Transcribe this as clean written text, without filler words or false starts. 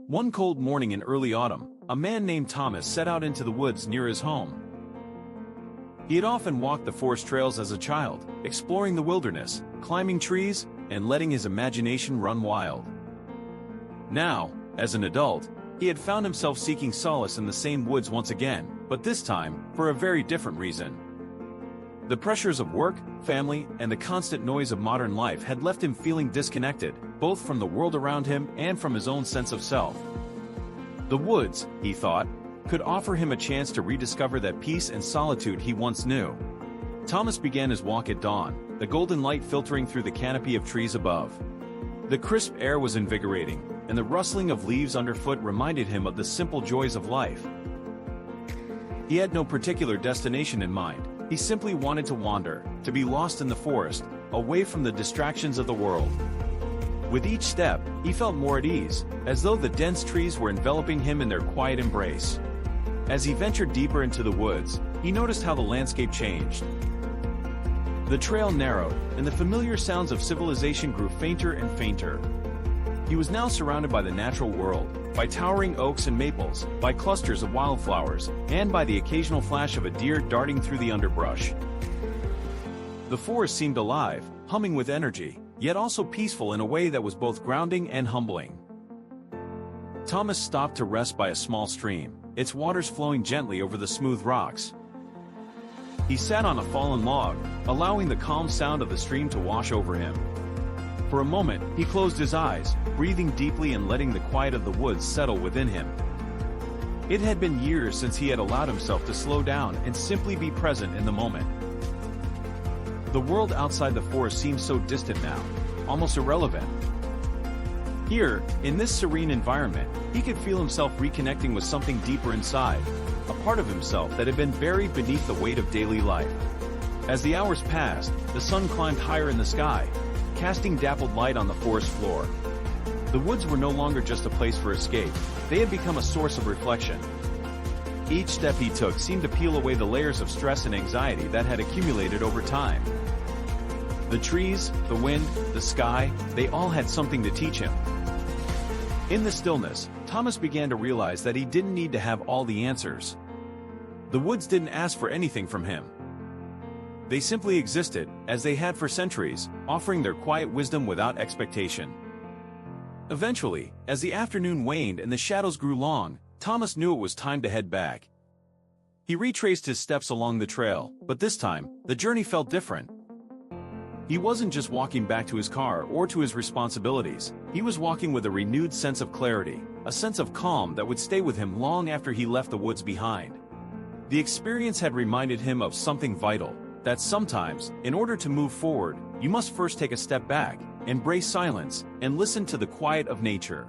One cold morning in early autumn, a man named Thomas set out into the woods near his home. He had often walked the forest trails as a child, exploring the wilderness, climbing trees, and letting his imagination run wild. Now, as an adult, he had found himself seeking solace in the same woods once again, but this time, for a very different reason. The pressures of work, family, and the constant noise of modern life had left him feeling disconnected, both from the world around him and from his own sense of self. The woods, he thought, could offer him a chance to rediscover that peace and solitude he once knew. Thomas began his walk at dawn, the golden light filtering through the canopy of trees above. The crisp air was invigorating, and the rustling of leaves underfoot reminded him of the simple joys of life. He had no particular destination in mind. He simply wanted to wander, to be lost in the forest, away from the distractions of the world. With each step, he felt more at ease, as though the dense trees were enveloping him in their quiet embrace. As he ventured deeper into the woods, he noticed how the landscape changed. The trail narrowed, and the familiar sounds of civilization grew fainter and fainter. He was now surrounded by the natural world, by towering oaks and maples, by clusters of wildflowers, and by the occasional flash of a deer darting through the underbrush. The forest seemed alive, humming with energy, yet also peaceful in a way that was both grounding and humbling. Thomas stopped to rest by a small stream, its waters flowing gently over the smooth rocks. He sat on a fallen log, allowing the calm sound of the stream to wash over him. For a moment, he closed his eyes, breathing deeply and letting the quiet of the woods settle within him. It had been years since he had allowed himself to slow down and simply be present in the moment. The world outside the forest seemed so distant now, almost irrelevant. Here, in this serene environment, he could feel himself reconnecting with something deeper inside, a part of himself that had been buried beneath the weight of daily life. As the hours passed, the sun climbed higher in the sky, casting dappled light on the forest floor. The woods were no longer just a place for escape, they had become a source of reflection. Each step he took seemed to peel away the layers of stress and anxiety that had accumulated over time. The trees, the wind, the sky, they all had something to teach him. In the stillness, Thomas began to realize that he didn't need to have all the answers. The woods didn't ask for anything from him. They simply existed, as they had for centuries, offering their quiet wisdom without expectation. Eventually, as the afternoon waned and the shadows grew long, Thomas knew it was time to head back. He retraced his steps along the trail, but this time, the journey felt different. He wasn't just walking back to his car or to his responsibilities, he was walking with a renewed sense of clarity, a sense of calm that would stay with him long after he left the woods behind. The experience had reminded him of something vital, that sometimes, in order to move forward, you must first take a step back, embrace silence, and listen to the quiet of nature.